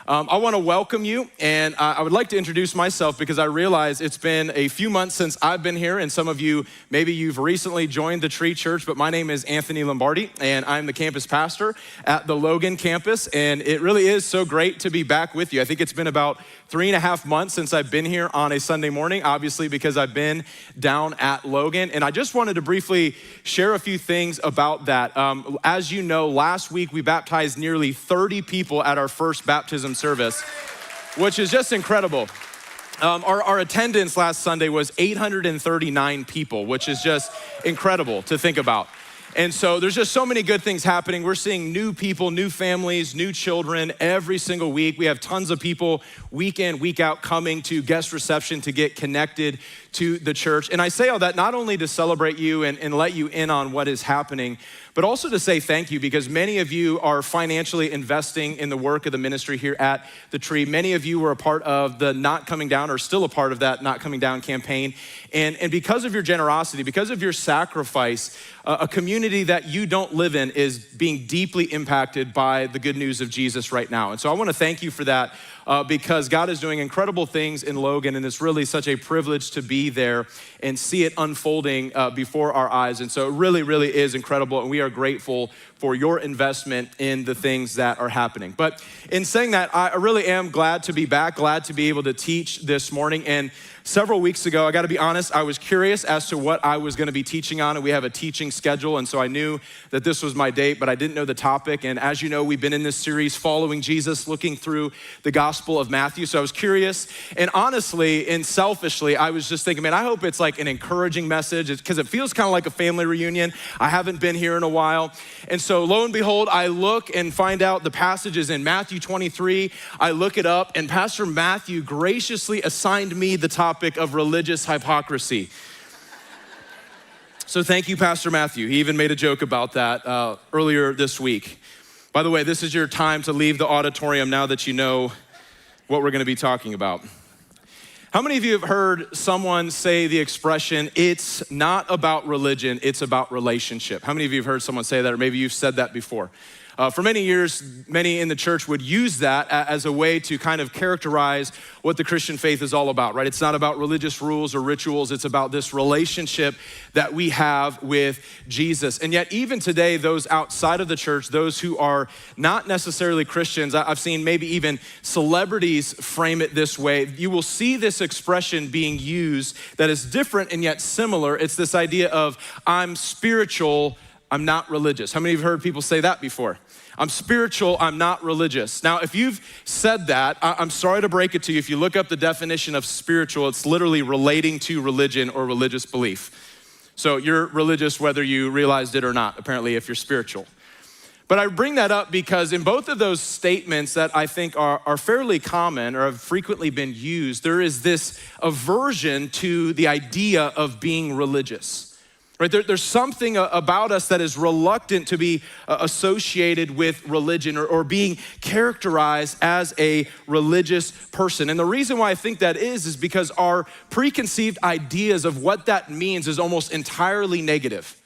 I want to welcome you, and I would like to introduce myself because I realize it's been a few months since I've been here, and some of you, maybe you've recently joined the Tree.Church, but my name is Anthony Lombardi, and I'm the campus pastor at the Logan campus, and it really is so great to be back with you. I think it's been about 3.5 months since I've been here on a Sunday morning, obviously because I've been down at Logan, and I just wanted to briefly share a few things about that. As you know, last week we baptized nearly 30 people at our first baptism service, which is just incredible. Our attendance last Sunday was 839 people, which is just incredible to think about. And so there's just so many good things happening. We're seeing new people, new families, new children every single week. We have tons of people week in, week out coming to guest reception to get connected to the church. And I say all that not only to celebrate you and let you in on what is happening, but also to say thank you because many of you are financially investing in the work of the ministry here at the Tree. Many of you were a part of the Not Coming Down or still a part of that Not Coming Down campaign. And because of your generosity, because of your sacrifice, a community that you don't live in is being deeply impacted by the good news of Jesus right now. And so I want to thank you for that because God is doing incredible things in Logan, and it's really such a privilege to be there and see it unfolding before our eyes. And so it really, really is incredible, and we are grateful for your investment in the things that are happening. But in saying that, I really am glad to be back, glad to be able to teach this morning. And several weeks ago, I gotta be honest, I was curious as to what I was gonna be teaching on, and we have a teaching schedule, and so I knew that this was my date, but I didn't know the topic. And as you know, we've been in this series, Following Jesus, looking through the Gospel of Matthew, so I was curious. And honestly and selfishly, I was just thinking, man, I hope it's like an encouraging message, because it feels kind of like a family reunion. I haven't been here in a while. And so lo and behold, I look and find out the passage is in Matthew 23. I look it up, and Pastor Matthew graciously assigned me the topic of religious hypocrisy. So thank you, Pastor Matthew. He even made a joke about that earlier this week. By the way, this is your time to leave the auditorium now that you know what we're gonna be talking about. How many of you have heard someone say the expression, it's not about religion, it's about relationship? How many of you have heard someone say that, or maybe you've said that before? For many years, many in the church would use that as a way to kind of characterize what the Christian faith is all about, right? It's not about religious rules or rituals, it's about this relationship that we have with Jesus. And yet even today, those outside of the church, those who are not necessarily Christians, I've seen maybe even celebrities frame it this way. You will see this expression being used that is different and yet similar. It's this idea of, I'm spiritual, I'm not religious. How many of you have heard people say that before? I'm spiritual, I'm not religious. Now, if you've said that, I'm sorry to break it to you. If you look up the definition of spiritual, it's literally relating to religion or religious belief. So you're religious whether you realized it or not, apparently, if you're spiritual. But I bring that up because in both of those statements that I think are fairly common or have frequently been used, there is this aversion to the idea of being religious. Right, there's something about us that is reluctant to be associated with religion or being characterized as a religious person. And the reason why I think that is because our preconceived ideas of what that means is almost entirely negative.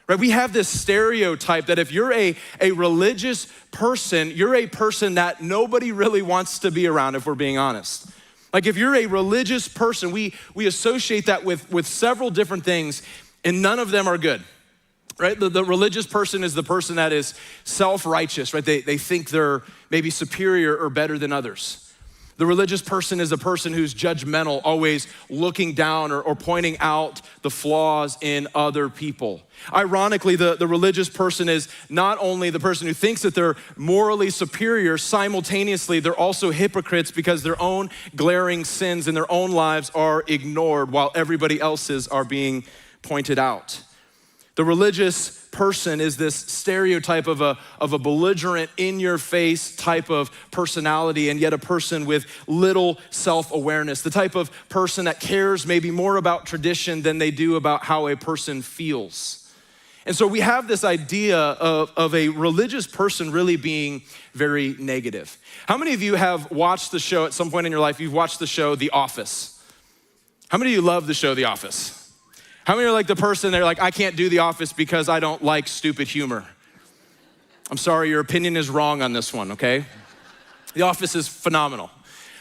Right, we have this stereotype that if you're a religious person, you're a person that nobody really wants to be around, if we're being honest. Like if you're a religious person, we associate that with several different things, and none of them are good, right? The religious person is the person that is self-righteous, right? They think they're maybe superior or better than others. The religious person is a person who's judgmental, always looking down or pointing out the flaws in other people. Ironically, the religious person is not only the person who thinks that they're morally superior, simultaneously, they're also hypocrites because their own glaring sins in their own lives are ignored while everybody else's are being pointed out. The religious person is this stereotype of a belligerent, in-your-face type of personality, and yet a person with little self-awareness, the type of person that cares maybe more about tradition than they do about how a person feels. And so we have this idea of a religious person really being very negative. How many of you have watched the show at some point in your life? You've watched the show The Office. How many of you love the show The Office? How many are like the person, they're like, I can't do The Office because I don't like stupid humor? I'm sorry, your opinion is wrong on this one, okay? The Office is phenomenal.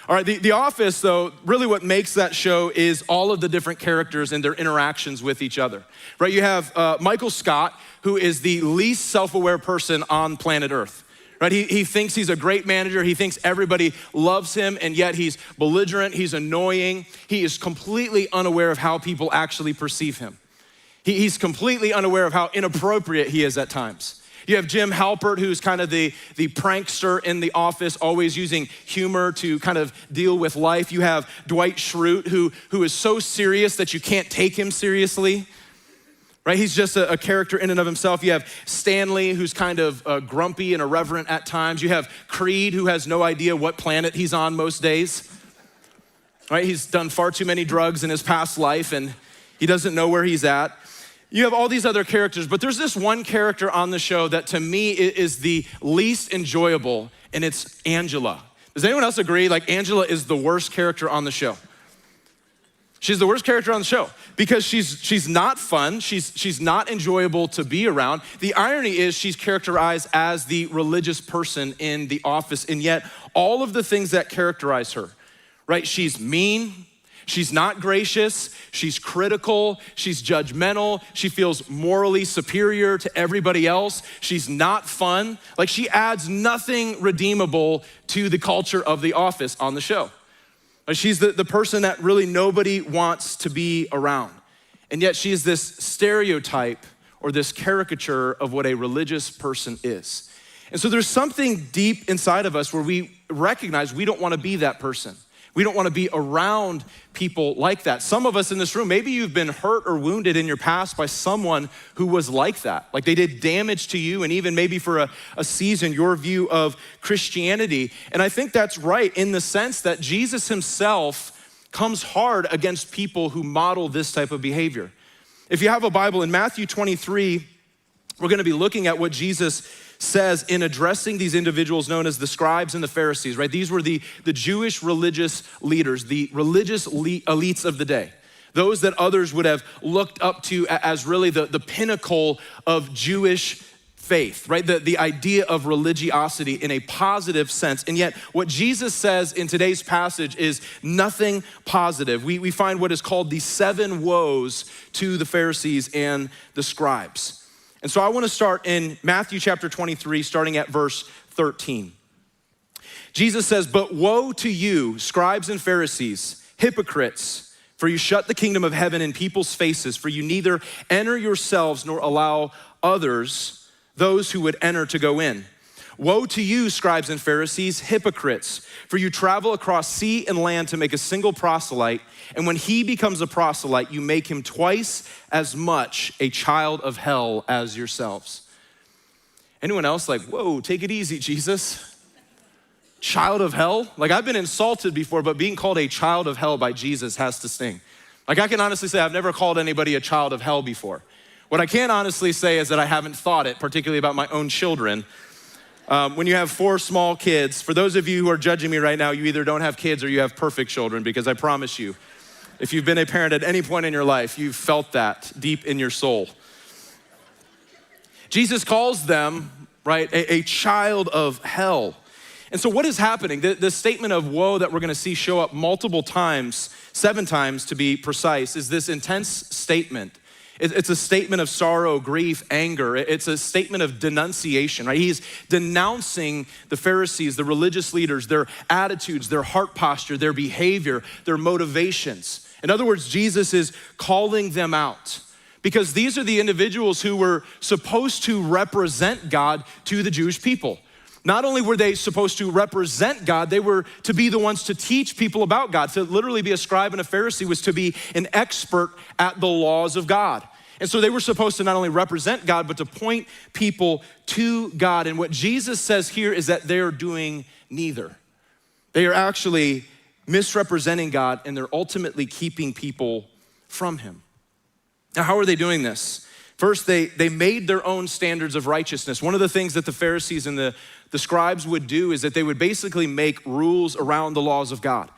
All right, the Office, though, really what makes that show is all of the different characters and their interactions with each other, right? You have Michael Scott, who is the least self-aware person on planet Earth, right? He thinks he's a great manager. He thinks everybody loves him, and yet he's belligerent, he's annoying. He is completely unaware of how people actually perceive him. He's completely unaware of how inappropriate he is at times. You have Jim Halpert, who's kind of the prankster in the office, always using humor to kind of deal with life. You have Dwight Schrute, who is so serious that you can't take him seriously, right? He's just a character in and of himself. You have Stanley, who's kind of grumpy and irreverent at times. You have Creed, who has no idea what planet he's on most days, right? He's done far too many drugs in his past life, and he doesn't know where he's at. You have all these other characters, but there's this one character on the show that to me is the least enjoyable, and it's Angela. Does anyone else agree? Like, Angela is the worst character on the show. She's the worst character on the show because she's not fun. She's not enjoyable to be around. The irony is she's characterized as the religious person in the office, and yet all of the things that characterize her, right? She's mean. She's not gracious, she's critical, she's judgmental, she feels morally superior to everybody else, she's not fun. Like, she adds nothing redeemable to the culture of the office on the show. She's the person that really nobody wants to be around. And yet she is this stereotype or this caricature of what a religious person is. And so there's something deep inside of us where we recognize we don't want to be that person. We don't want to be around people like that. Some of us in this room, maybe you've been hurt or wounded in your past by someone who was like that. Like, they did damage to you, and even maybe for a season, your view of Christianity. And I think that's right in the sense that Jesus himself comes hard against people who model this type of behavior. If you have a Bible, in Matthew 23, we're going to be looking at what Jesus says in addressing these individuals known as the scribes and the Pharisees, right? These were the Jewish religious leaders, the religious elites of the day, those that others would have looked up to as really the pinnacle of Jewish faith, right? The idea of religiosity in a positive sense. And yet what Jesus says in today's passage is nothing positive. We find what is called the 7 woes to the Pharisees and the scribes. And so I want to start in Matthew chapter 23, starting at verse 13. Jesus says, "But woe to you, scribes and Pharisees, hypocrites, for you shut the kingdom of heaven in people's faces, for you neither enter yourselves nor allow others, those who would enter, to go in. Woe to you, scribes and Pharisees, hypocrites, for you travel across sea and land to make a single proselyte, and when he becomes a proselyte, you make him twice as much a child of hell as yourselves." Anyone else like, whoa, take it easy, Jesus? Child of hell? Like, I've been insulted before, but being called a child of hell by Jesus has to sting. Like, I can honestly say I've never called anybody a child of hell before. What I can honestly say is that I haven't thought it, particularly about my own children. When you have 4 small kids, for those of you who are judging me right now, you either don't have kids or you have perfect children, because I promise you, if you've been a parent at any point in your life, you've felt that deep in your soul. Jesus calls them, right, a child of hell. And so what is happening? The statement of woe that we're gonna see show up multiple times, 7 times to be precise, is this intense statement. It's a statement of sorrow, grief, anger. It's a statement of denunciation, right? He's denouncing the Pharisees, the religious leaders, their attitudes, their heart posture, their behavior, their motivations. In other words, Jesus is calling them out because these are the individuals who were supposed to represent God to the Jewish people. Not only were they supposed to represent God, they were to be the ones to teach people about God. To literally be a scribe and a Pharisee was to be an expert at the laws of God. And so they were supposed to not only represent God, but to point people to God. And what Jesus says here is that they're doing neither. They are actually misrepresenting God, and they're ultimately keeping people from him. Now, how are they doing this? First, they made their own standards of righteousness. One of the things that the Pharisees and the scribes would do is that they would basically make rules around the laws of God.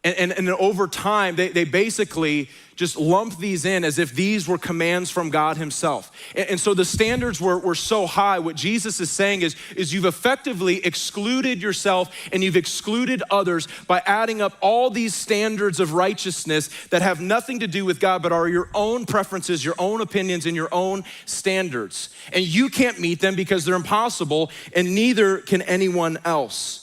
And over time, they basically just lump these in as if these were commands from God himself. And so the standards were so high. What Jesus is saying is you've effectively excluded yourself and you've excluded others by adding up all these standards of righteousness that have nothing to do with God, but are your own preferences, your own opinions, and your own standards. And you can't meet them because they're impossible, and neither can anyone else.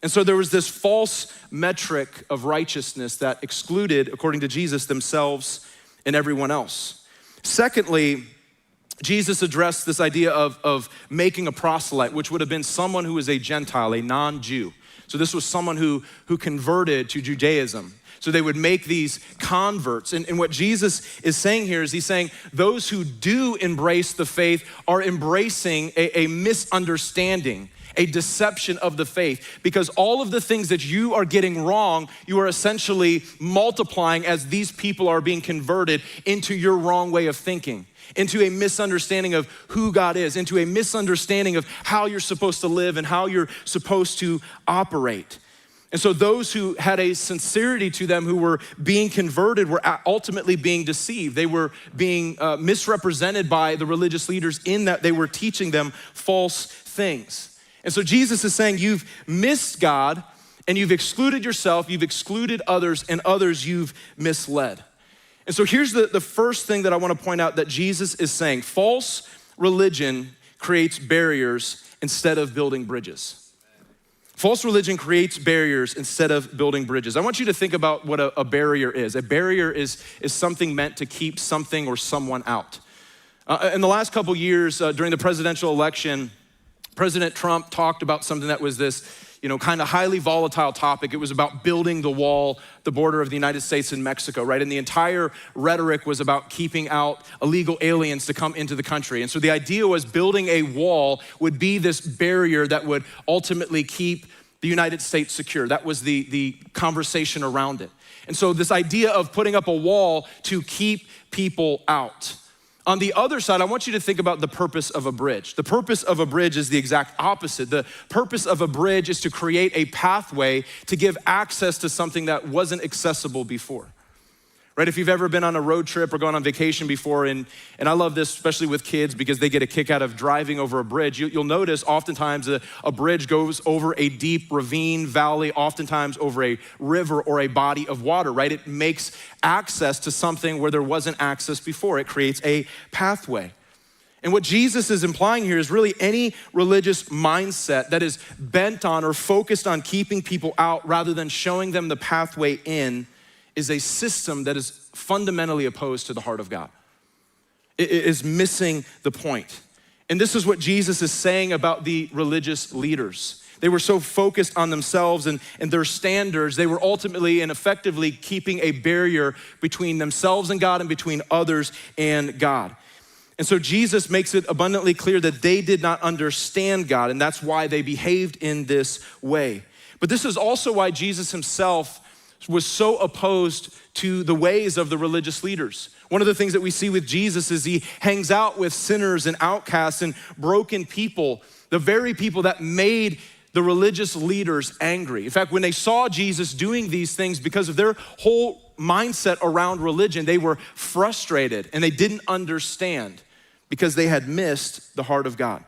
And so there was this false metric of righteousness that excluded, according to Jesus, themselves and everyone else. Secondly, Jesus addressed this idea of making a proselyte, which would have been someone who was a Gentile, a non-Jew. So this was someone who converted to Judaism. So they would make these converts. And what Jesus is saying here is he's saying those who do embrace the faith are embracing a misunderstanding, a deception of the faith, because all of the things that you are getting wrong, you are essentially multiplying as these people are being converted into your wrong way of thinking, into a misunderstanding of who God is, into a misunderstanding of how you're supposed to live and how you're supposed to operate. And so those who had a sincerity to them, who were being converted, were ultimately being deceived. They were being misrepresented by the religious leaders in that they were teaching them false things. And so Jesus is saying you've missed God and you've excluded yourself, you've excluded others, and others you've misled. And so here's the first thing that I want to point out that Jesus is saying. False religion creates barriers instead of building bridges. False religion creates barriers instead of building bridges. I want you to think about what a barrier is. A barrier is something meant to keep something or someone out. In the last couple years, during the presidential election, President Trump talked about something that was this, kind of highly volatile topic. It was about building the wall, the border of the United States and Mexico, right? And the entire rhetoric was about keeping out illegal aliens to come into the country. And so the idea was building a wall would be this barrier that would ultimately keep the United States secure. That was the conversation around it. And so this idea of putting up a wall to keep people out. On the other side, I want you to think about the purpose of a bridge. The purpose of a bridge is the exact opposite. The purpose of a bridge is to create a pathway to give access to something that wasn't accessible before. Right? If you've ever been on a road trip or gone on vacation before, and I love this, especially with kids, because they get a kick out of driving over a bridge. You'll notice oftentimes a bridge goes over a deep ravine, valley, oftentimes over a river or a body of water, right? It makes access to something where there wasn't access before. It creates a pathway. And what Jesus is implying here is really any religious mindset that is bent on or focused on keeping people out rather than showing them the pathway in is a system that is fundamentally opposed to the heart of God. It is missing the point. And this is what Jesus is saying about the religious leaders. They were so focused on themselves and their standards, they were ultimately and effectively keeping a barrier between themselves and God and between others and God. And so Jesus makes it abundantly clear that they did not understand God, and that's why they behaved in this way. But this is also why Jesus himself was so opposed to the ways of the religious leaders. One of the things that we see with Jesus is he hangs out with sinners and outcasts and broken people, the very people that made the religious leaders angry. In fact, when they saw Jesus doing these things, because of their whole mindset around religion, they were frustrated and they didn't understand because they had missed the heart of God.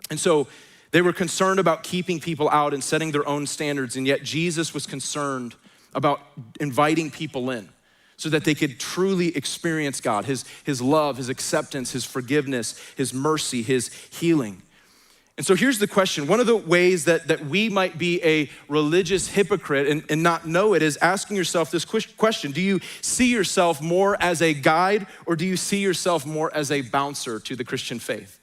And so they were concerned about keeping people out and setting their own standards, and yet Jesus was concerned about inviting people in so that they could truly experience God, his love, his acceptance, his forgiveness, his mercy, his healing. And so here's the question. One of the ways that we might be a religious hypocrite and not know it is asking yourself this question. Do you see yourself more as a guide, or do you see yourself more as a bouncer to the Christian faith?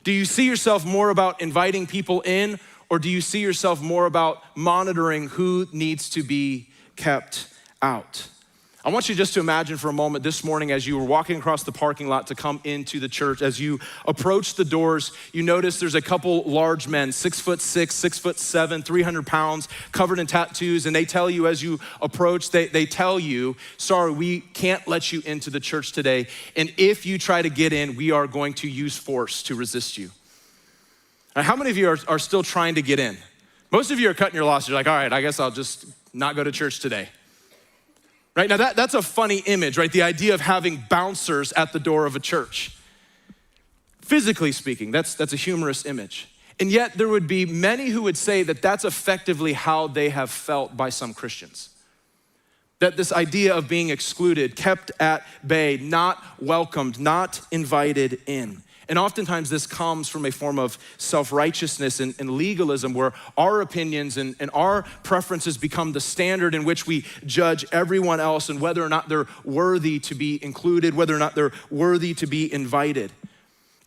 Do you see yourself more about inviting people in, or do you see yourself more about monitoring who needs to be kept out? I want you just to imagine for a moment this morning as you were walking across the parking lot to come into the church, as you approach the doors, you notice there's a couple large men, 6'6", 6'7", 300 pounds, covered in tattoos, and they tell you as you approach, they tell you, sorry, we can't let you into the church today, and if you try to get in, we are going to use force to resist you. Now, how many of you are still trying to get in? Most of you are cutting your losses. You're like, all right, I guess I'll just not go to church today. Right, now that's a funny image, right? The idea of having bouncers at the door of a church. Physically speaking, that's a humorous image. And yet there would be many who would say that that's effectively how they have felt by some Christians. That this idea of being excluded, kept at bay, not welcomed, not invited in. And oftentimes this comes from a form of self-righteousness and legalism where our opinions and our preferences become the standard in which we judge everyone else and whether or not they're worthy to be included, whether or not they're worthy to be invited.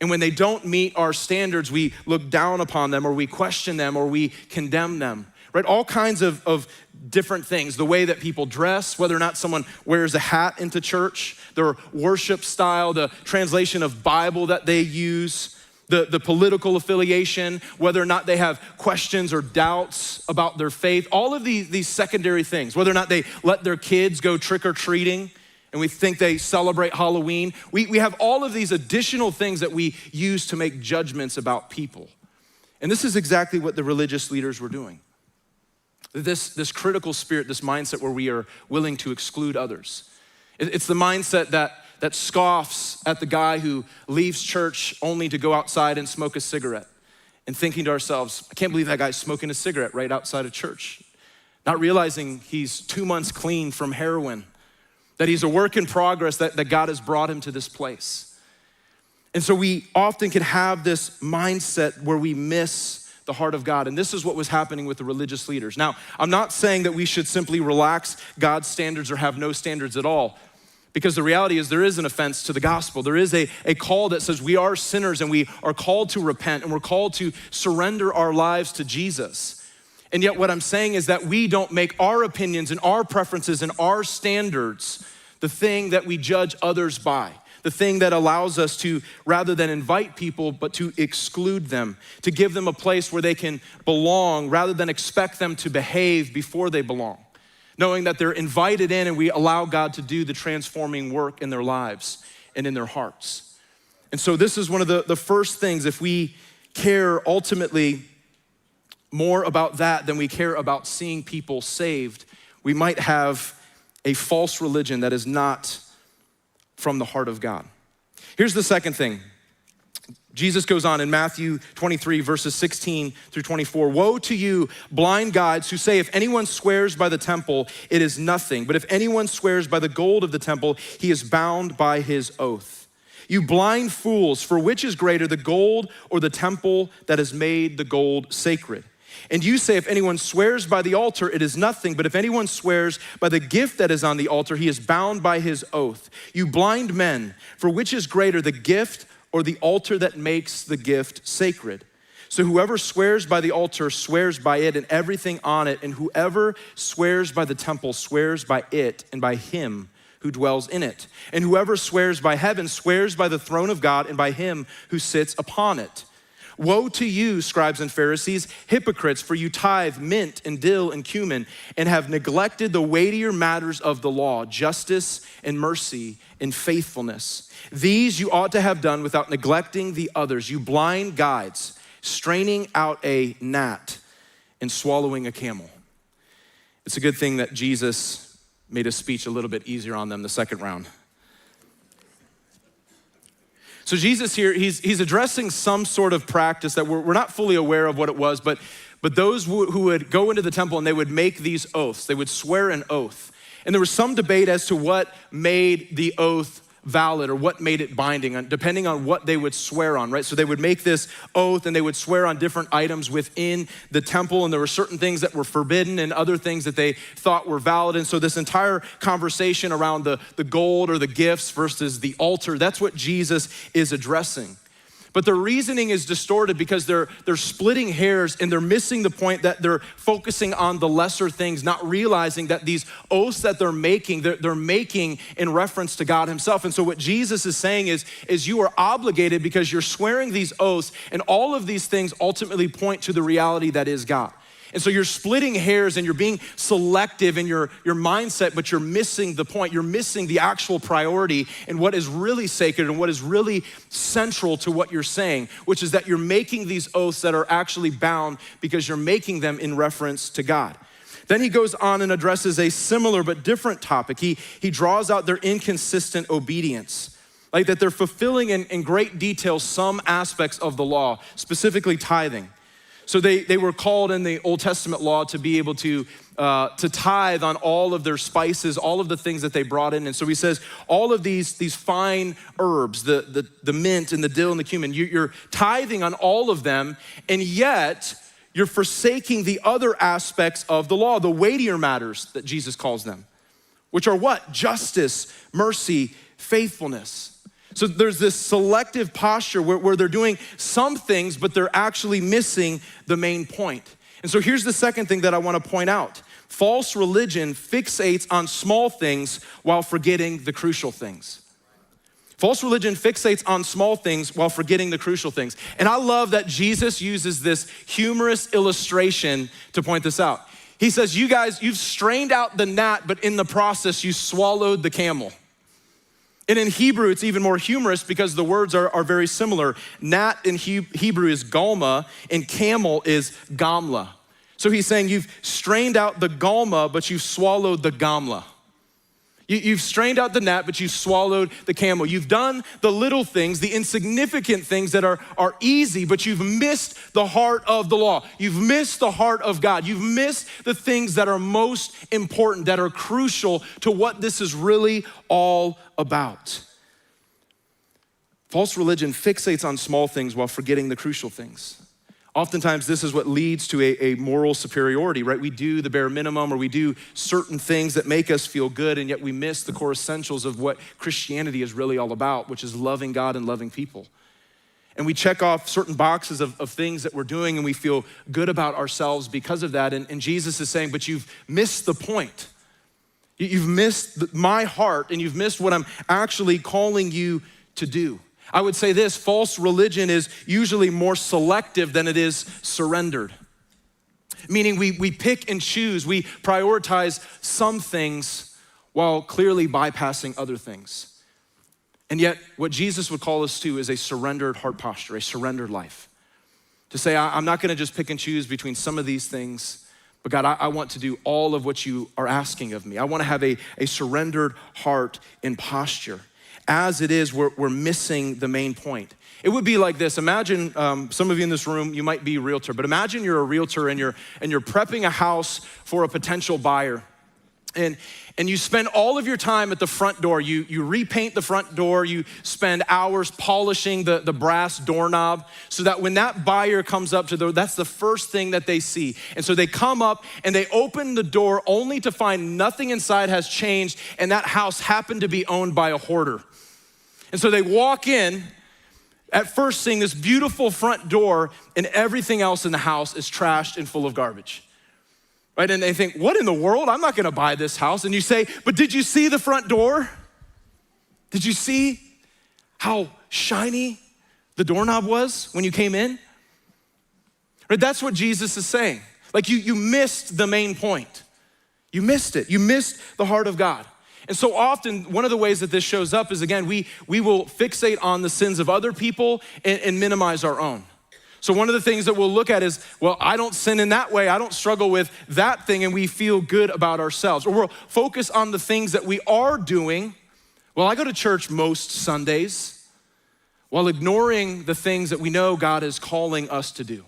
And when they don't meet our standards, we look down upon them or we question them or we condemn them, right? All kinds of different things. The way that people dress, whether or not someone wears a hat into church, their worship style, the translation of Bible that they use, the political affiliation, whether or not they have questions or doubts about their faith, all of these secondary things, whether or not they let their kids go trick-or-treating, and we think they celebrate Halloween. We have all of these additional things that we use to make judgments about people. And this is exactly what the religious leaders were doing. This critical spirit, this mindset where we are willing to exclude others. It's the mindset that scoffs at the guy who leaves church only to go outside and smoke a cigarette and thinking to ourselves, I can't believe that guy's smoking a cigarette right outside of church. Not realizing he's 2 months clean from heroin, that he's a work in progress, that God has brought him to this place. And so we often can have this mindset where we miss the heart of God. And this is what was happening with the religious leaders. Now, I'm not saying that we should simply relax God's standards or have no standards at all, because the reality is there is an offense to the gospel. There is a call that says we are sinners and we are called to repent and we're called to surrender our lives to Jesus. And yet what I'm saying is that we don't make our opinions and our preferences and our standards the thing that we judge others by. The thing that allows us to, rather than invite people, but to exclude them, to give them a place where they can belong, rather than expect them to behave before they belong, knowing that they're invited in and we allow God to do the transforming work in their lives and in their hearts. And so this is one of the first things, if we care ultimately more about that than we care about seeing people saved, we might have a false religion that is not from the heart of God. Here's the second thing. Jesus goes on in Matthew 23, verses 16 through 24. Woe to you, blind guides, who say, if anyone swears by the temple, it is nothing. But if anyone swears by the gold of the temple, he is bound by his oath. You blind fools, for which is greater, the gold or the temple that has made the gold sacred? And you say, if anyone swears by the altar, it is nothing. But if anyone swears by the gift that is on the altar, he is bound by his oath. You blind men, for which is greater, the gift or the altar that makes the gift sacred? So whoever swears by the altar swears by it and everything on it. And whoever swears by the temple swears by it and by him who dwells in it. And whoever swears by heaven swears by the throne of God and by him who sits upon it. Woe to you, scribes and Pharisees, hypocrites, for you tithe mint and dill and cumin and have neglected the weightier matters of the law, justice and mercy and faithfulness. These you ought to have done without neglecting the others. You blind guides, straining out a gnat and swallowing a camel. It's a good thing that Jesus made his speech a little bit easier on them the second round. So Jesus here, he's addressing some sort of practice that we're not fully aware of what it was, but those who would go into the temple and they would make these oaths, they would swear an oath. And there was some debate as to what made the oath valid or what made it binding, depending on what they would swear on, right? So they would make this oath and they would swear on different items within the temple, and there were certain things that were forbidden and other things that they thought were valid. And so this entire conversation around the gold or the gifts versus the altar, that's what Jesus is addressing. But their reasoning is distorted because they're splitting hairs and they're missing the point that they're focusing on the lesser things, not realizing that these oaths that they're making in reference to God himself. And so what Jesus is saying is you are obligated because you're swearing these oaths, and all of these things ultimately point to the reality that is God. And so you're splitting hairs and you're being selective in your mindset, but you're missing the point. You're missing the actual priority and what is really sacred and what is really central to what you're saying, which is that you're making these oaths that are actually bound because you're making them in reference to God. Then he goes on and addresses a similar but different topic. He draws out their inconsistent obedience, like that they're fulfilling in great detail some aspects of the law, specifically tithing. So they were called in the Old Testament law to be able to tithe on all of their spices, all of the things that they brought in. And so he says, all of these fine herbs, the mint and the dill and the cumin, you're tithing on all of them, and yet you're forsaking the other aspects of the law, the weightier matters that Jesus calls them, which are what? Justice, mercy, faithfulness. So there's this selective posture where they're doing some things, but they're actually missing the main point. And so here's the second thing that I want to point out. False religion fixates on small things while forgetting the crucial things. False religion fixates on small things while forgetting the crucial things. And I love that Jesus uses this humorous illustration to point this out. He says, you guys, you've strained out the gnat, but in the process, you swallowed the camel. And in Hebrew, it's even more humorous because the words are very similar. Gnat in Hebrew is galma, and camel is gamla. So he's saying you've strained out the galma, but you've swallowed the gamla. You've strained out the gnat, but you've swallowed the camel. You've done the little things, the insignificant things that are easy, but you've missed the heart of the law. You've missed the heart of God. You've missed the things that are most important, that are crucial to what this is really all about. False religion fixates on small things while forgetting the crucial things. Oftentimes, this is what leads to a moral superiority, right? We do the bare minimum, or we do certain things that make us feel good, and yet we miss the core essentials of what Christianity is really all about, which is loving God and loving people. And we check off certain boxes of things that we're doing, and we feel good about ourselves because of that. And Jesus is saying, but you've missed the point. You've missed my heart, and you've missed what I'm actually calling you to do. I would say this, false religion is usually more selective than it is surrendered. Meaning we pick and choose, we prioritize some things while clearly bypassing other things. And yet what Jesus would call us to is a surrendered heart posture, a surrendered life. To say, I'm not gonna just pick and choose between some of these things, but God, I want to do all of what you are asking of me. I wanna have a surrendered heart and posture. As it is, we're missing the main point. It would be like this. Imagine, some of you in this room, you might be a realtor, but imagine you're a realtor and you're prepping a house for a potential buyer. And you spend all of your time at the front door. You repaint the front door. You spend hours polishing the brass doorknob so that when that buyer comes up to that's the first thing that they see. And so they come up and they open the door only to find nothing inside has changed, and that house happened to be owned by a hoarder. And so they walk in, at first seeing this beautiful front door, and everything else in the house is trashed and full of garbage. Right, and they think, what in the world? I'm not gonna buy this house. And you say, but did you see the front door? Did you see how shiny the doorknob was when you came in? Right, that's what Jesus is saying. Like you missed the main point. You missed it. You missed the heart of God. And so often, one of the ways that this shows up is, again, we will fixate on the sins of other people and minimize our own. So one of the things that we'll look at is, well, I don't sin in that way. I don't struggle with that thing, and we feel good about ourselves. Or we'll focus on the things that we are doing. Well, I go to church most Sundays, while ignoring the things that we know God is calling us to do.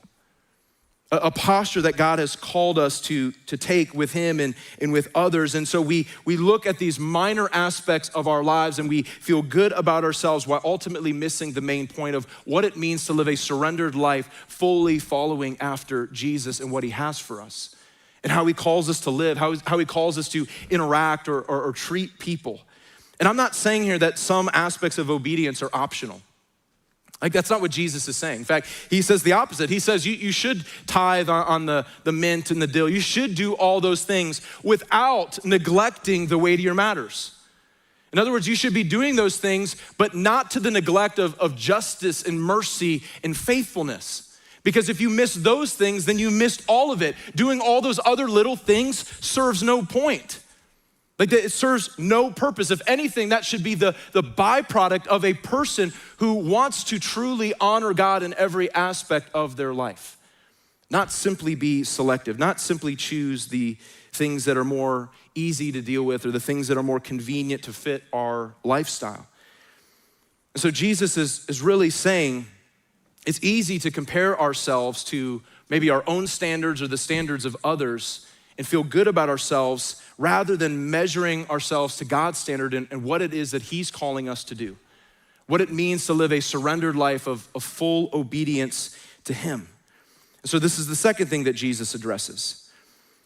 A posture that God has called us to take with him and with others. And so we look at these minor aspects of our lives and we feel good about ourselves while ultimately missing the main point of what it means to live a surrendered life, fully following after Jesus and what he has for us, and how he calls us to live, how he calls us to interact or treat people. And I'm not saying here that some aspects of obedience are optional. Like, that's not what Jesus is saying. In fact, he says the opposite. He says you should tithe on the mint and the dill. You should do all those things without neglecting the weightier matters. In other words, you should be doing those things, but not to the neglect of justice and mercy and faithfulness. Because if you miss those things, then you missed all of it. Doing all those other little things serves no point. Like, it serves no purpose. If anything, that should be the byproduct of a person who wants to truly honor God in every aspect of their life. Not simply be selective, not simply choose the things that are more easy to deal with or the things that are more convenient to fit our lifestyle. And so Jesus is really saying it's easy to compare ourselves to maybe our own standards or the standards of others and feel good about ourselves rather than measuring ourselves to God's standard and what it is that he's calling us to do, what it means to live a surrendered life of full obedience to him. And so this is the second thing that Jesus addresses.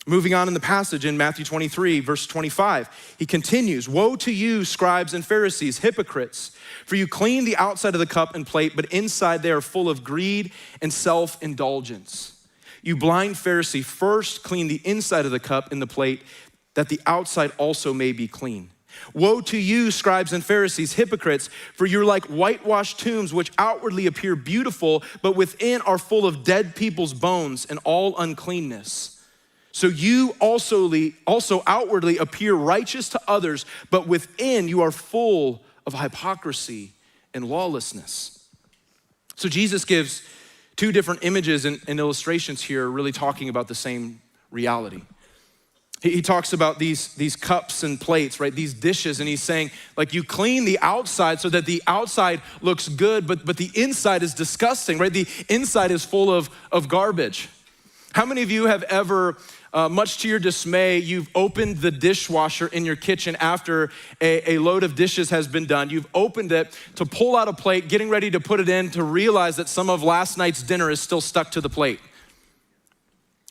Moving on in the passage in Matthew 23, verse 25, he continues, "Woe to you, scribes and Pharisees, hypocrites, for you clean the outside of the cup and plate, but inside they are full of greed and self-indulgence. You blind Pharisee, first clean the inside of the cup and the plate, that the outside also may be clean. Woe to you, scribes and Pharisees, hypocrites, for you're like whitewashed tombs, which outwardly appear beautiful, but within are full of dead people's bones and all uncleanness. So you also outwardly appear righteous to others, but within you are full of hypocrisy and lawlessness." So Jesus gives two different images and illustrations here, really talking about the same reality. He talks about these cups and plates, right? These dishes, and he's saying, like, you clean the outside so that the outside looks good, but the inside is disgusting, right? The inside is full of garbage. How many of you have ever, much to your dismay, you've opened the dishwasher in your kitchen after a load of dishes has been done. You've opened it to pull out a plate, getting ready to put it in, to realize that some of last night's dinner is still stuck to the plate.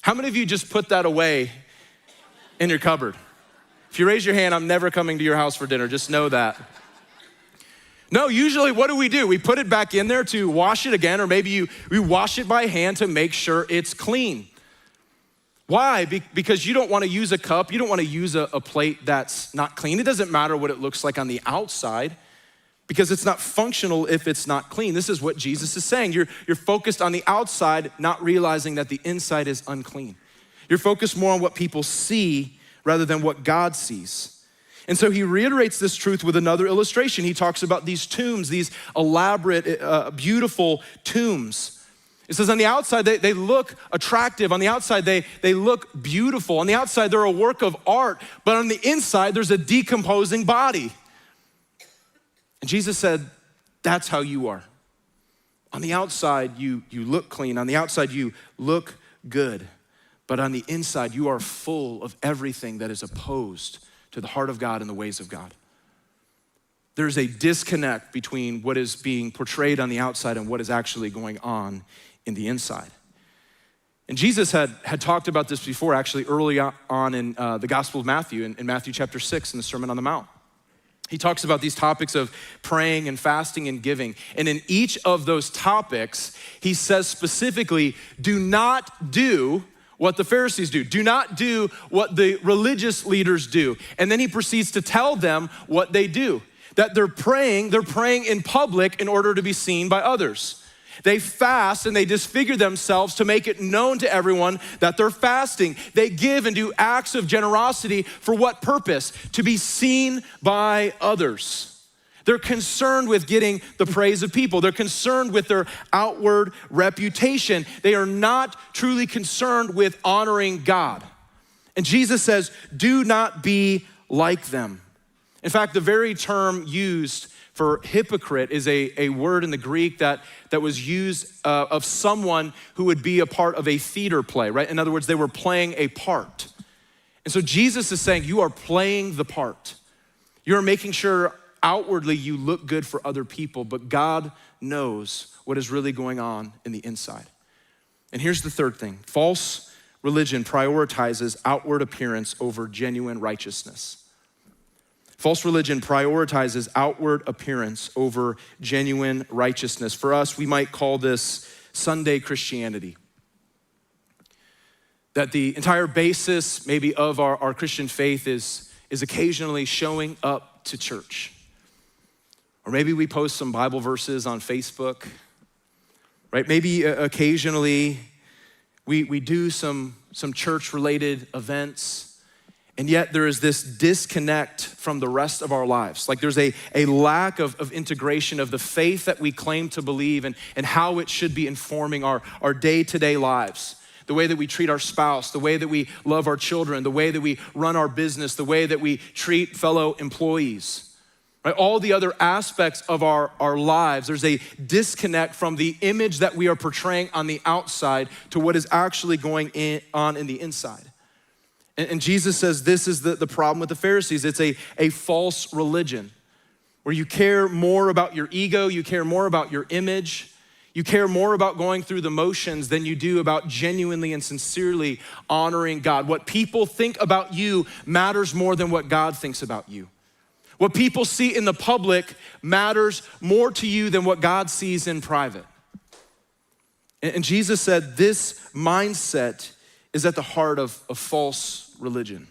How many of you just put that away in your cupboard? If you raise your hand, I'm never coming to your house for dinner, just know that. No, usually what do? We put it back in there to wash it again, or maybe we wash it by hand to make sure it's clean. Why? Because you don't want to use a cup, you don't want to use a plate that's not clean. It doesn't matter what it looks like on the outside, because it's not functional if it's not clean. This is what Jesus is saying. You're focused on the outside, not realizing that the inside is unclean. You're focused more on what people see rather than what God sees. And so he reiterates this truth with another illustration. He talks about these tombs, these elaborate, beautiful tombs. It says on the outside, they look attractive. On the outside, they look beautiful. On the outside, they're a work of art. But on the inside, there's a decomposing body. And Jesus said, that's how you are. On the outside, you look clean. On the outside, you look good. But on the inside, you are full of everything that is opposed to the heart of God and the ways of God. There's a disconnect between what is being portrayed on the outside and what is actually going on in the inside. And Jesus had talked about this before, actually early on in the Gospel of Matthew, in Matthew chapter 6 in the Sermon on the Mount. He talks about these topics of praying and fasting and giving. And in each of those topics, he says specifically, do not do what the Pharisees do. Do not do what the religious leaders do. And then he proceeds to tell them what they do. That they're praying in public in order to be seen by others. They fast and they disfigure themselves to make it known to everyone that they're fasting. They give and do acts of generosity for what purpose? To be seen by others. They're concerned with getting the praise of people. They're concerned with their outward reputation. They are not truly concerned with honoring God. And Jesus says, do not be like them. In fact, the very term used for hypocrite is a word in the Greek that was used of someone who would be a part of a theater play, right? In other words, they were playing a part. And so Jesus is saying, you are playing the part. You're making sure outwardly you look good for other people, but God knows what is really going on in the inside. And here's the third thing. False religion prioritizes outward appearance over genuine righteousness. False religion prioritizes outward appearance over genuine righteousness. For us, we might call this Sunday Christianity. That the entire basis maybe of our Christian faith is occasionally showing up to church. Or maybe we post some Bible verses on Facebook, right? Maybe occasionally we do some church-related events, and yet there is this disconnect from the rest of our lives. Like there's a lack of integration of the faith that we claim to believe and how it should be informing our day-to-day lives. the way that we treat our spouse, the way that we love our children, the way that we run our business, the way that we treat fellow employees, right? All the other aspects of our lives, there's a disconnect from the image that we are portraying on the outside to what is actually going on in the inside. And Jesus says this is the problem with the Pharisees. It's a false religion where you care more about your ego, you care more about your image, you care more about going through the motions than you do about genuinely and sincerely honoring God. What people think about you matters more than what God thinks about you. What people see in the public matters more to you than what God sees in private. And Jesus said this mindset is at the heart of false religion.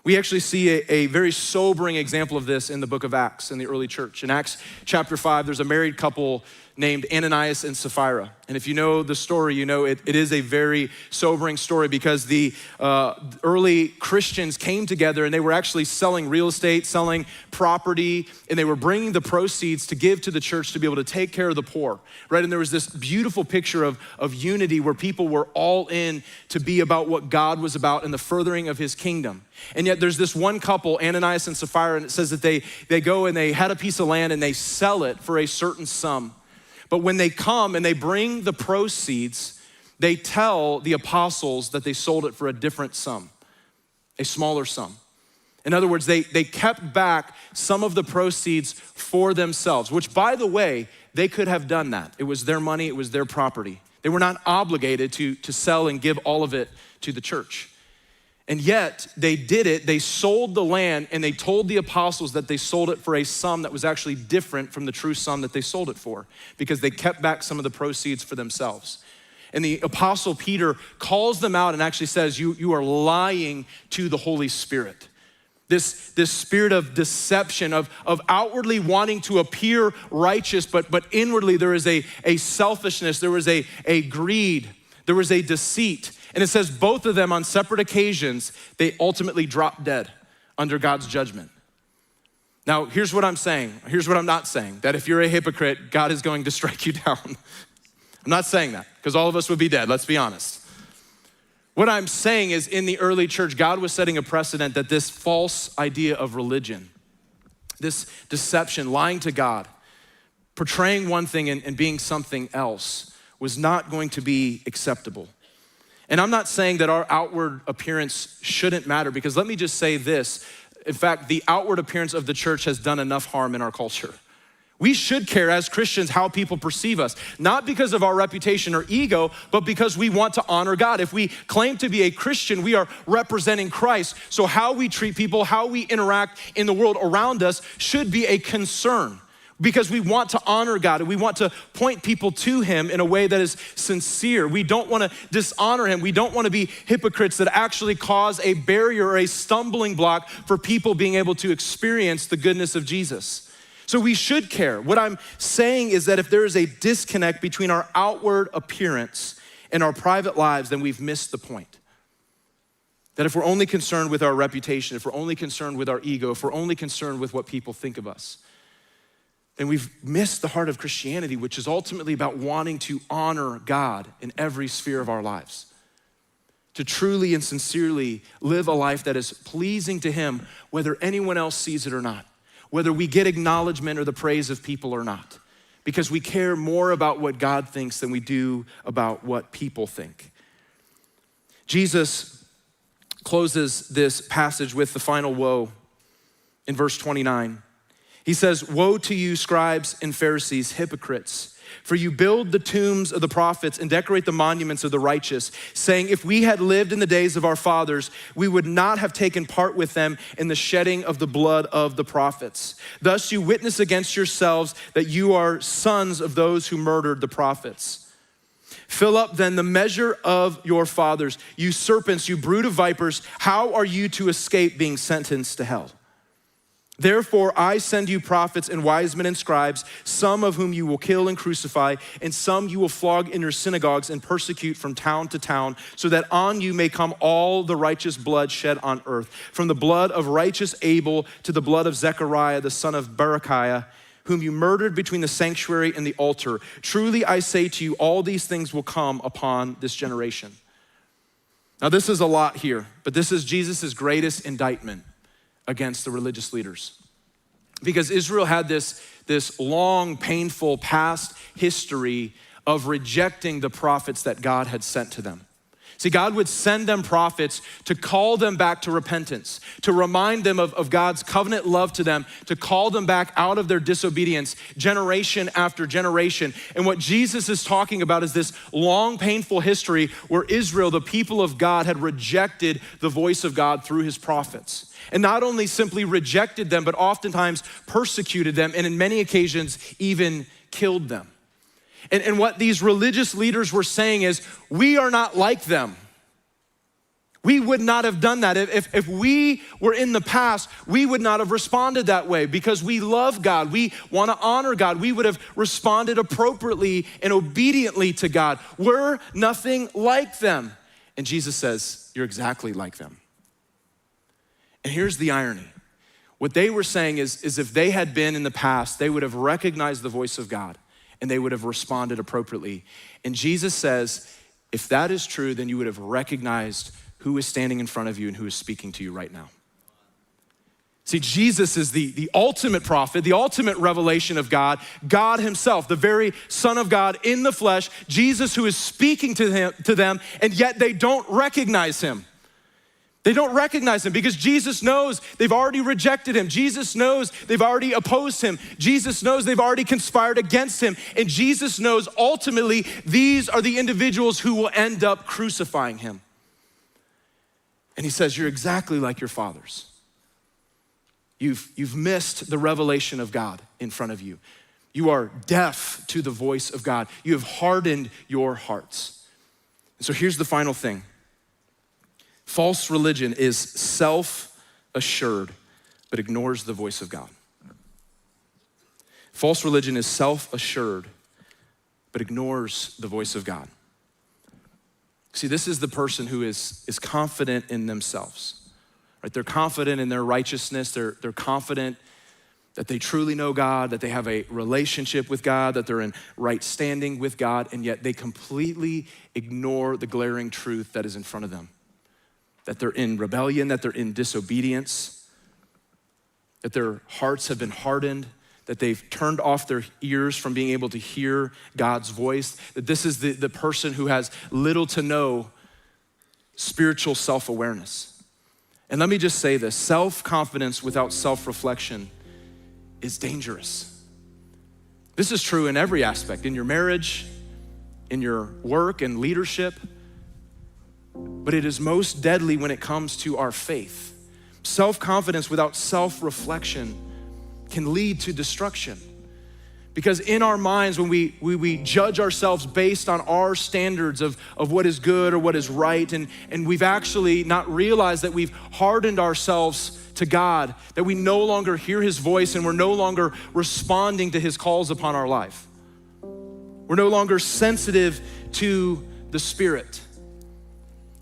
We actually see a very sobering example of this in the book of Acts in the early church. In Acts chapter 5, there's a married couple named Ananias and Sapphira. And if you know the story, you know it is a very sobering story because the early Christians came together and they were actually selling real estate, selling property, and they were bringing the proceeds to give to the church to be able to take care of the poor, right? And there was this beautiful picture of unity where people were all in to be about what God was about and the furthering of his kingdom. And yet there's this one couple, Ananias and Sapphira, and it says that they go and they had a piece of land and they sell it for a certain sum. But when they come and they bring the proceeds, they tell the apostles that they sold it for a different sum, a smaller sum. In other words, they kept back some of the proceeds for themselves, which, by the way, they could have done that. It was their money, it was their property. They were not obligated to sell and give all of it to the church. And yet they did it, they sold the land and they told the apostles that they sold it for a sum that was actually different from the true sum that they sold it for because they kept back some of the proceeds for themselves. And the apostle Peter calls them out and actually says, you are lying to the Holy Spirit. This spirit of deception, of outwardly wanting to appear righteous, but inwardly there is a selfishness, there was a greed, there was a deceit. And it says both of them on separate occasions, they ultimately dropped dead under God's judgment. Now, here's what I'm saying. Here's what I'm not saying. That if you're a hypocrite, God is going to strike you down. I'm not saying that because all of us would be dead, let's be honest. What I'm saying is in the early church, God was setting a precedent that this false idea of religion, this deception, lying to God, portraying one thing and being something else was not going to be acceptable. And I'm not saying that our outward appearance shouldn't matter because let me just say this. In fact, the outward appearance of the church has done enough harm in our culture. We should care as Christians how people perceive us, not because of our reputation or ego, but because we want to honor God. If we claim to be a Christian, we are representing Christ. So how we treat people, how we interact in the world around us should be a concern. Because we want to honor God and we want to point people to him in a way that is sincere. We don't want to dishonor him. We don't want to be hypocrites that actually cause a barrier or a stumbling block for people being able to experience the goodness of Jesus. So we should care. What I'm saying is that if there is a disconnect between our outward appearance and our private lives, then we've missed the point. That if we're only concerned with our reputation, if we're only concerned with our ego, if we're only concerned with what people think of us, then we've missed the heart of Christianity, which is ultimately about wanting to honor God in every sphere of our lives. To truly and sincerely live a life that is pleasing to him, whether anyone else sees it or not, whether we get acknowledgement or the praise of people or not, because we care more about what God thinks than we do about what people think. Jesus closes this passage with the final woe in verse 29. He says, "Woe to you, scribes and Pharisees, hypocrites, for you build the tombs of the prophets and decorate the monuments of the righteous, saying, if we had lived in the days of our fathers, we would not have taken part with them in the shedding of the blood of the prophets. Thus you witness against yourselves that you are sons of those who murdered the prophets. Fill up then the measure of your fathers. You serpents, you brood of vipers, how are you to escape being sentenced to hell? Therefore, I send you prophets and wise men and scribes, some of whom you will kill and crucify, and some you will flog in your synagogues and persecute from town to town, so that on you may come all the righteous blood shed on earth, from the blood of righteous Abel to the blood of Zechariah, the son of Berechiah, whom you murdered between the sanctuary and the altar. Truly I say to you, all these things will come upon this generation." Now this is a lot here, but this is Jesus' greatest indictment against the religious leaders. Because Israel had this long, painful past history of rejecting the prophets that God had sent to them. See, God would send them prophets to call them back to repentance, to remind them of God's covenant love to them, to call them back out of their disobedience generation after generation. And what Jesus is talking about is this long, painful history where Israel, the people of God, had rejected the voice of God through his prophets. And not only simply rejected them, but oftentimes persecuted them, and in many occasions even killed them. And what these religious leaders were saying is, we are not like them. We would not have done that. If we were in the past, we would not have responded that way because we love God. We want to honor God. We would have responded appropriately and obediently to God. We're nothing like them. And Jesus says, you're exactly like them. And here's the irony. What they were saying is if they had been in the past, they would have recognized the voice of God and they would have responded appropriately. And Jesus says, if that is true, then you would have recognized who is standing in front of you and who is speaking to you right now. See, Jesus is the ultimate prophet, the ultimate revelation of God, God himself, the very Son of God in the flesh, Jesus who is speaking to them, and yet they don't recognize him. They don't recognize him because Jesus knows they've already rejected him. Jesus knows they've already opposed him. Jesus knows they've already conspired against him. And Jesus knows ultimately these are the individuals who will end up crucifying him. And he says, you're exactly like your fathers. You've missed the revelation of God in front of you. You are deaf to the voice of God. You have hardened your hearts. And so here's the final thing. False religion is self-assured, but ignores the voice of God. False religion is self-assured, but ignores the voice of God. See, this is the person who is confident in themselves, right? They're confident in their righteousness. They're confident that they truly know God, that they have a relationship with God, that they're in right standing with God, and yet they completely ignore the glaring truth that is in front of them. That they're in rebellion, that they're in disobedience, that their hearts have been hardened, that they've turned off their ears from being able to hear God's voice, that this is the person who has little to no spiritual self-awareness. And let me just say this, self-confidence without self-reflection is dangerous. This is true in every aspect, in your marriage, in your work and leadership, but it is most deadly when it comes to our faith. Self-confidence without self-reflection can lead to destruction. Because in our minds, when we judge ourselves based on our standards of what is good or what is right, and we've actually not realized that we've hardened ourselves to God, that we no longer hear his voice and we're no longer responding to his calls upon our life. We're no longer sensitive to the Spirit.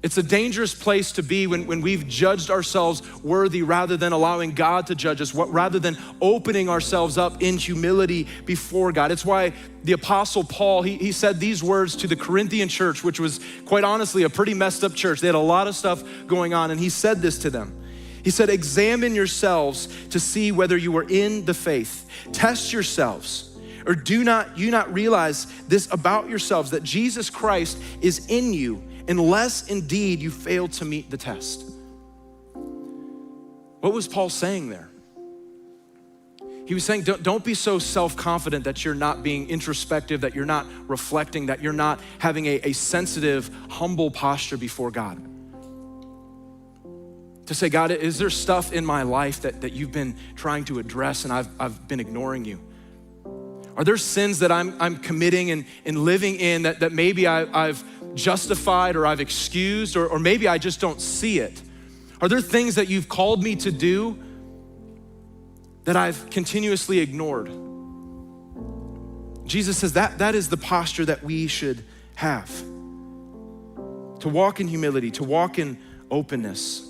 It's a dangerous place to be when we've judged ourselves worthy rather than allowing God to judge us, rather than opening ourselves up in humility before God. It's why the Apostle Paul, he said these words to the Corinthian church, which was quite honestly a pretty messed up church. They had a lot of stuff going on, and he said this to them. He said, examine yourselves to see whether you are in the faith. Test yourselves. Or do you not realize this about yourselves, that Jesus Christ is in you, unless indeed you fail to meet the test? What was Paul saying there? He was saying, don't be so self-confident that you're not being introspective, that you're not reflecting, that you're not having a sensitive, humble posture before God. To say, God, is there stuff in my life that you've been trying to address and I've been ignoring you? Are there sins that I'm committing and living in that maybe I've justified or I've excused, or maybe I just don't see it? Are there things that you've called me to do that I've continuously ignored? Jesus says that is the posture that we should have. To walk in humility, to walk in openness,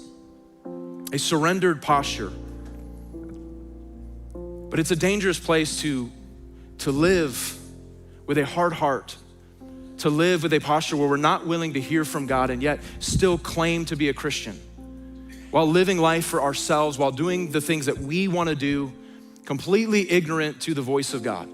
a surrendered posture. But it's a dangerous place to live with a hard heart, to live with a posture where we're not willing to hear from God and yet still claim to be a Christian, while living life for ourselves, while doing the things that we want to do, completely ignorant to the voice of God.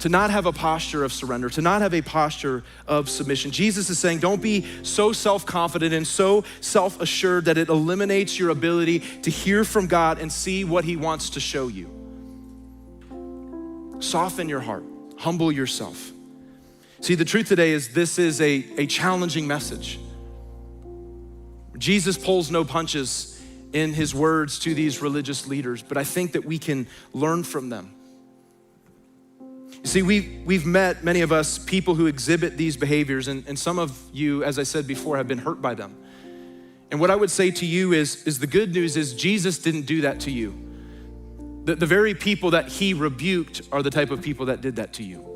To not have a posture of surrender, to not have a posture of submission. Jesus is saying, don't be so self-confident and so self-assured that it eliminates your ability to hear from God and see what he wants to show you. Soften your heart, humble yourself. See, the truth today is this is a challenging message. Jesus pulls no punches in his words to these religious leaders, but I think that we can learn from them. You see, we've met, many of us, people who exhibit these behaviors, and some of you, as I said before, have been hurt by them. And what I would say to you is the good news is Jesus didn't do that to you. The very people that he rebuked are the type of people that did that to you.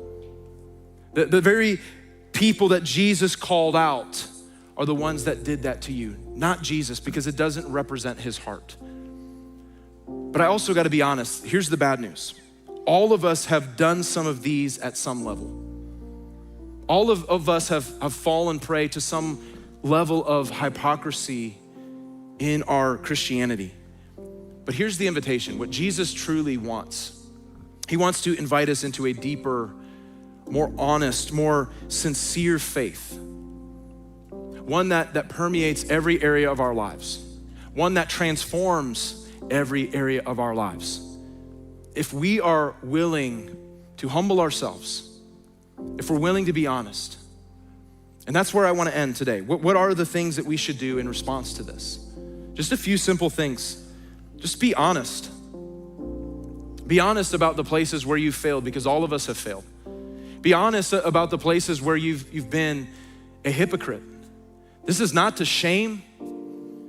The very people that Jesus called out are the ones that did that to you, not Jesus, because it doesn't represent his heart. But I also gotta be honest, here's the bad news. All of us have done some of these at some level. All of us have fallen prey to some level of hypocrisy in our Christianity. But here's the invitation, what Jesus truly wants. He wants to invite us into a deeper, more honest, more sincere faith. One that permeates every area of our lives. One that transforms every area of our lives. If we are willing to humble ourselves, if we're willing to be honest, and that's where I want to end today. What are the things that we should do in response to this? Just a few simple things. Just be honest. Be honest about the places where you've failed, because all of us have failed. Be honest about the places where you've been a hypocrite. This is not to shame.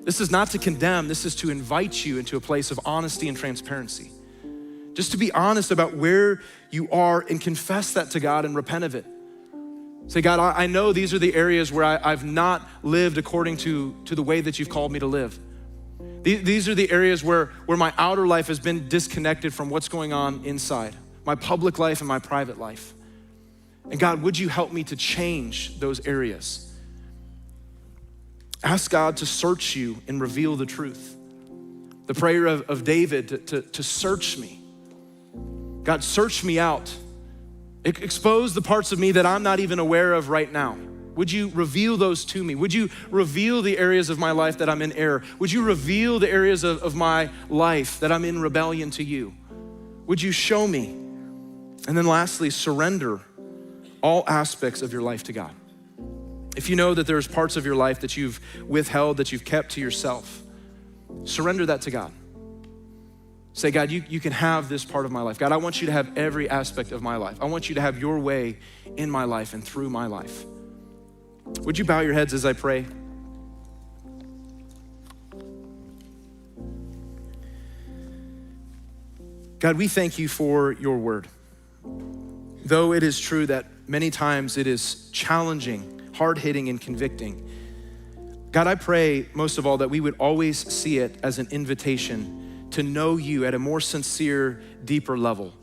This is not to condemn. This is to invite you into a place of honesty and transparency. Just to be honest about where you are and confess that to God and repent of it. Say, God, I know these are the areas where I've not lived according to the way that you've called me to live. These are the areas where my outer life has been disconnected from what's going on inside, my public life and my private life. And God, would you help me to change those areas? Ask God to search you and reveal the truth. The prayer of David to search me. God, search me out. Expose the parts of me that I'm not even aware of right now. Would you reveal those to me? Would you reveal the areas of my life that I'm in error? Would you reveal the areas of my life that I'm in rebellion to you? Would you show me? And then lastly, surrender all aspects of your life to God. If you know that there's parts of your life that you've withheld, that you've kept to yourself, surrender that to God. Say, God, you can have this part of my life. God, I want you to have every aspect of my life. I want you to have your way in my life and through my life. Would you bow your heads as I pray? God, we thank you for your word. Though it is true that many times it is challenging, hard-hitting, and convicting, God, I pray most of all that we would always see it as an invitation to know you at a more sincere, deeper level.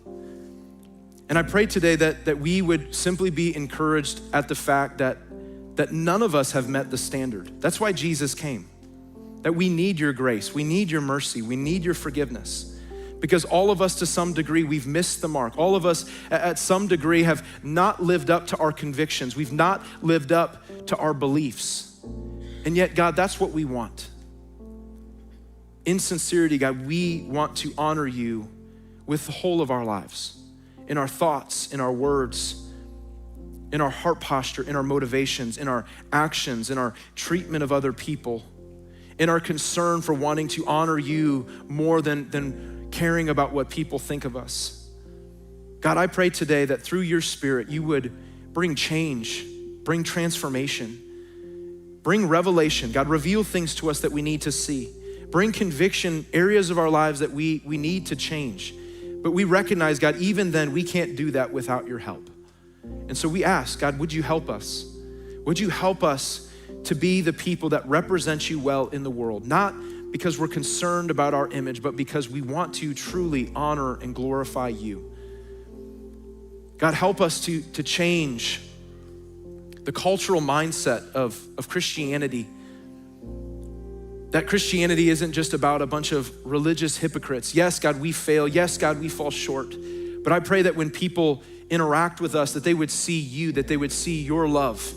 And I pray today that we would simply be encouraged at the fact that none of us have met the standard. That's why Jesus came. That we need your grace, we need your mercy, we need your forgiveness. Because all of us to some degree, we've missed the mark. All of us at some degree have not lived up to our convictions. We've not lived up to our beliefs. And yet, God, that's what we want. In sincerity, God, we want to honor you with the whole of our lives, in our thoughts, in our words, in our heart posture, in our motivations, in our actions, in our treatment of other people, in our concern for wanting to honor you more than caring about what people think of us. God, I pray today that through your Spirit, you would bring change, bring transformation, bring revelation. God, reveal things to us that we need to see. Bring conviction, areas of our lives that we need to change. But we recognize, God, even then, we can't do that without your help. And so we ask, God, would you help us? Would you help us to be the people that represent you well in the world? Not because we're concerned about our image, but because we want to truly honor and glorify you. God, help us to change the cultural mindset of Christianity. That Christianity isn't just about a bunch of religious hypocrites. Yes, God, we fail. Yes, God, we fall short. But I pray that when people interact with us, that they would see you, that they would see your love,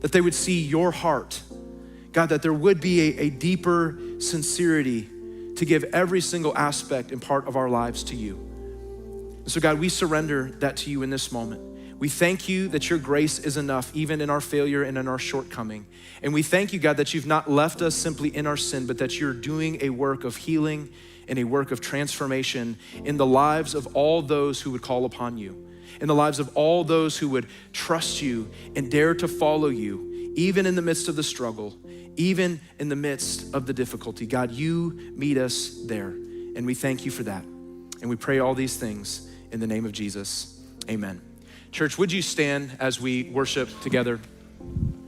that they would see your heart. God, that there would be a deeper sincerity to give every single aspect and part of our lives to you. And so God, we surrender that to you in this moment. We thank you that your grace is enough even in our failure and in our shortcoming. And we thank you, God, that you've not left us simply in our sin, but that you're doing a work of healing and a work of transformation in the lives of all those who would call upon you, in the lives of all those who would trust you and dare to follow you, even in the midst of the struggle, even in the midst of the difficulty. God, you meet us there, and we thank you for that. And we pray all these things in the name of Jesus, amen. Church, would you stand as we worship together?